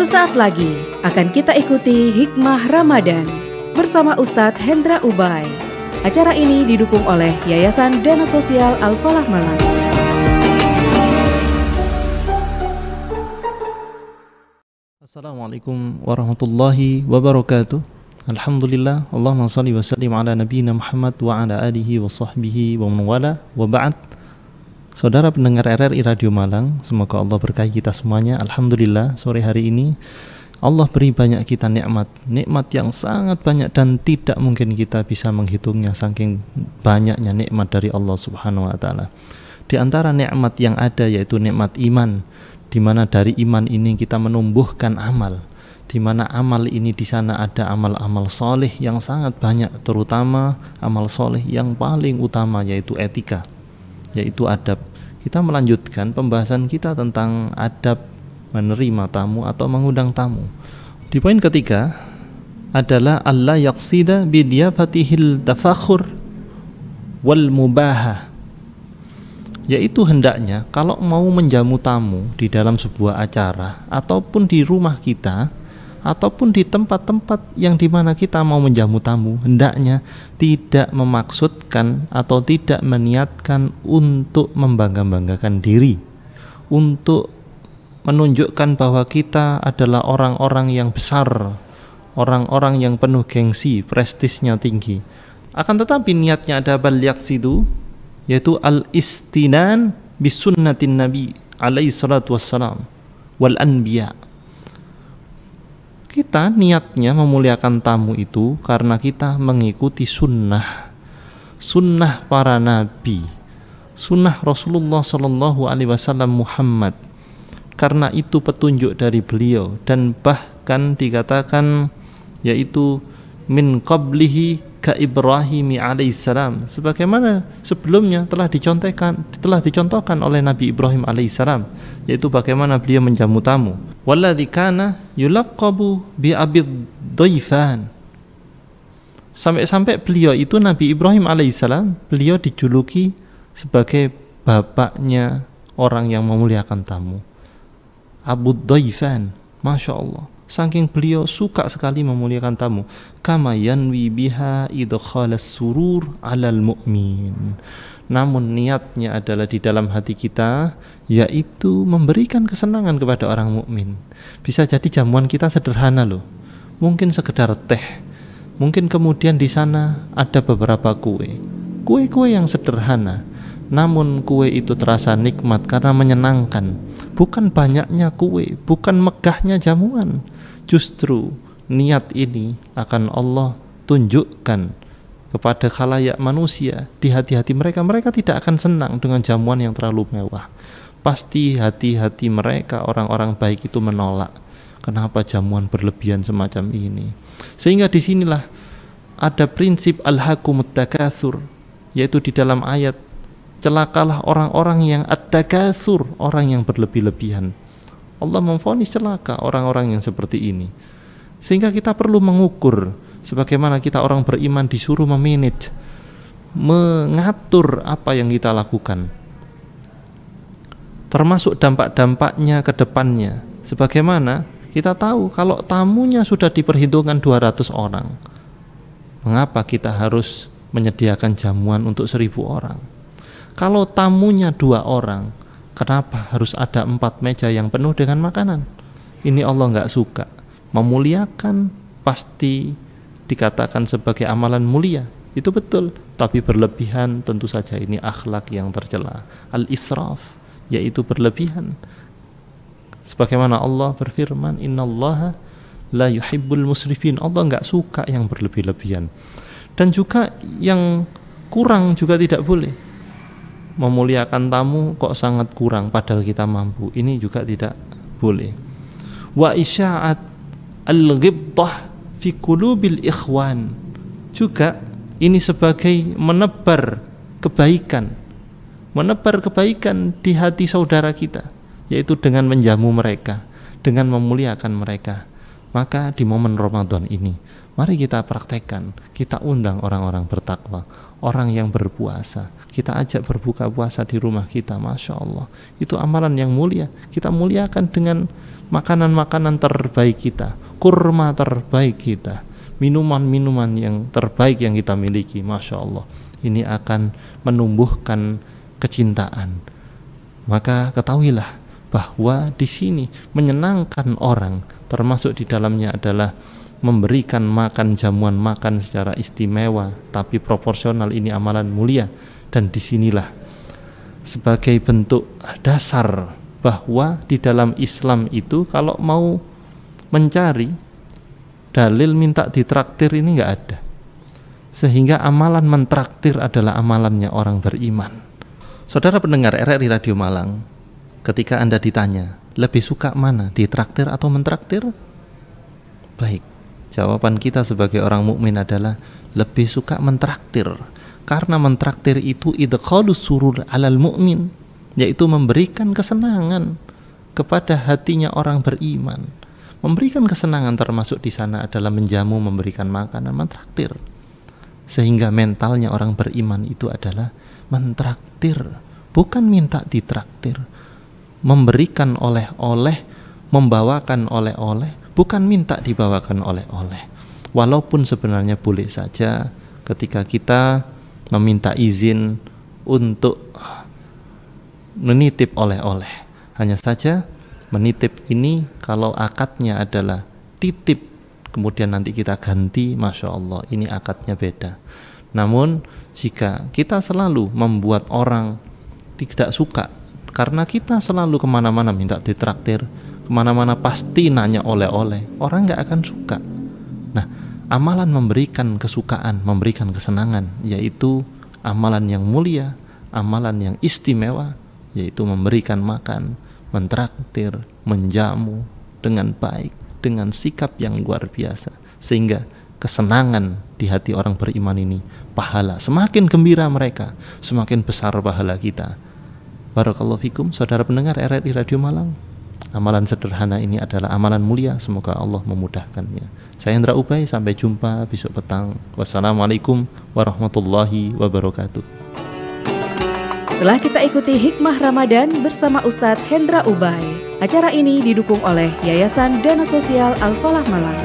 Sesaat lagi akan kita ikuti Hikmah Ramadan bersama Ustadz Hendra Ubay. Acara ini didukung oleh Yayasan Dana Sosial Al-Falah Malang. Assalamualaikum warahmatullahi wabarakatuh. Alhamdulillah, Allahumma salli wa sallim ala nabiyina Muhammad wa ala alihi wa sahbihi wa man wala wa ba'd. Saudara pendengar RRI Radio Malang, semoga Allah berkahi kita semuanya. Alhamdulillah, sore hari ini Allah beri banyak kita nikmat yang sangat banyak dan tidak mungkin kita bisa menghitungnya saking banyaknya nikmat dari Allah Subhanahu wa taala. Di antara nikmat yang ada yaitu nikmat iman, di mana dari iman ini kita menumbuhkan amal, di mana amal ini di sana ada amal-amal soleh yang sangat banyak, terutama amal soleh yang paling utama yaitu etika, yaitu adab. Kita melanjutkan pembahasan kita tentang adab menerima tamu atau mengundang tamu. Di poin ketiga adalah alla yaqsida bidiyafatihil tafakhur wal mubaha, yaitu hendaknya kalau mau menjamu tamu di dalam sebuah acara ataupun di rumah kita ataupun di tempat-tempat yang dimana kita mau menjamu tamu, hendaknya tidak memaksudkan atau tidak meniatkan untuk membangga-banggakan diri, untuk menunjukkan bahwa kita adalah orang-orang yang besar, orang-orang yang penuh gengsi, prestisnya tinggi. Akan tetapi niatnya ada bal yaqsidu, yaitu al-istinan bisunnatin nabi alaihi salatu wassalam wal anbiya. Kita niatnya memuliakan tamu itu karena kita mengikuti sunnah para nabi, sunnah Rasulullah Sallallahu Alaihi Wasallam Muhammad, karena itu petunjuk dari beliau, dan bahkan dikatakan yaitu min qablihi ka Ibrahim alaihissalam, sebagaimana sebelumnya telah dicontohkan oleh Nabi Ibrahim alaihissalam, yaitu bagaimana beliau menjamu tamu. Walladzi kana yulaqabu bi abid dhaifan, sampai beliau itu Nabi Ibrahim alaihissalam, beliau dijuluki sebagai bapaknya orang yang memuliakan tamu, Abu Dhaifan. Masya Allah, saking beliau suka sekali memuliakan tamu. Kama yanwi biha idkhalas surur alal mu'min, namun niatnya adalah di dalam hati kita, yaitu memberikan kesenangan kepada orang mukmin. Bisa jadi jamuan kita sederhana loh, mungkin sekedar teh, mungkin kemudian di sana ada beberapa kue yang sederhana, namun kue itu terasa nikmat karena menyenangkan. Bukan banyaknya kue, bukan megahnya jamuan, justru niat ini akan Allah tunjukkan kepada khalayak manusia di hati-hati mereka. Mereka tidak akan senang dengan jamuan yang terlalu mewah. Pasti hati-hati mereka, orang-orang baik itu menolak. Kenapa jamuan berlebihan semacam ini? Sehingga disinilah ada prinsip al-hakumut takatsur, yaitu di dalam ayat, celakalah orang-orang yang at-takatsur, orang yang berlebih-lebihan. Allah memvonis celaka orang-orang yang seperti ini. Sehingga kita perlu mengukur, sebagaimana kita orang beriman disuruh memanage, mengatur apa yang kita lakukan, termasuk dampak-dampaknya ke depannya. Sebagaimana kita tahu kalau tamunya sudah diperhitungkan 200 orang, mengapa kita harus menyediakan jamuan untuk 1000 orang? Kalau tamunya 2 orang, kenapa harus ada 4 meja yang penuh dengan makanan? Ini Allah nggak suka. Memuliakan pasti dikatakan sebagai amalan mulia, itu betul, tapi berlebihan tentu saja ini akhlak yang tercela, al-israf, yaitu berlebihan. Sebagaimana Allah berfirman, innallaha la yuhibbul musrifin, Allah nggak suka yang berlebih-lebihan. Dan juga yang kurang juga tidak boleh. Memuliakan tamu kok sangat kurang padahal kita mampu, ini juga tidak boleh. Wa isya'at al-ghibtah fi qulubil ikhwan, juga ini sebagai menebar kebaikan di hati saudara kita, yaitu dengan menjamu mereka, dengan memuliakan mereka. Maka di momen Ramadan ini, mari kita praktekkan, kita undang orang-orang bertakwa, orang yang berpuasa. Kita ajak berbuka puasa di rumah kita, Masya Allah. Itu amalan yang mulia. Kita muliakan dengan makanan-makanan terbaik kita, kurma terbaik kita, minuman-minuman yang terbaik yang kita miliki, Masya Allah. Ini akan menumbuhkan kecintaan. Maka ketahuilah bahwa di sini menyenangkan orang, termasuk di dalamnya adalah memberikan makan jamuan makan secara istimewa tapi proporsional. Ini amalan mulia, dan disinilah sebagai bentuk dasar bahwa di dalam Islam itu kalau mau mencari dalil minta ditraktir ini nggak ada, sehingga amalan mentraktir adalah amalannya orang beriman. Saudara pendengar RRI Radio Malang, ketika Anda ditanya lebih suka mana, ditraktir atau mentraktir? Baik, jawaban kita sebagai orang mukmin adalah lebih suka mentraktir, karena mentraktir itu idkhalus surur alal mu'min, yaitu memberikan kesenangan kepada hatinya orang beriman. Memberikan kesenangan termasuk di sana adalah menjamu, memberikan makanan, mentraktir. Sehingga mentalnya orang beriman itu adalah mentraktir, bukan minta ditraktir. Memberikan oleh-oleh, membawakan oleh-oleh, bukan minta dibawakan oleh-oleh. Walaupun sebenarnya boleh saja ketika kita meminta izin untuk menitip oleh-oleh. Hanya saja menitip ini kalau akadnya adalah titip, kemudian nanti kita ganti, Masya Allah, ini akadnya beda. Namun jika kita selalu membuat orang tidak suka, karena kita selalu kemana-mana minta ditraktir, kemana-mana pasti nanya oleh-oleh, orang nggak akan suka. Nah, amalan memberikan kesukaan, memberikan kesenangan, yaitu amalan yang mulia, amalan yang istimewa, yaitu memberikan makan, mentraktir, menjamu dengan baik, dengan sikap yang luar biasa, sehingga kesenangan di hati orang beriman ini, pahala semakin gembira mereka, semakin besar pahala kita. Barakallahu fikum, saudara pendengar RRI Radio Malang. Amalan sederhana ini adalah amalan mulia, semoga Allah memudahkannya. Saya Hendra Ubay, sampai jumpa besok petang. Wassalamualaikum warahmatullahi wabarakatuh. Telah kita ikuti Hikmah Ramadan bersama Ustadz Hendra Ubay. Acara ini didukung oleh Yayasan Dana Sosial Al-Falah Malang.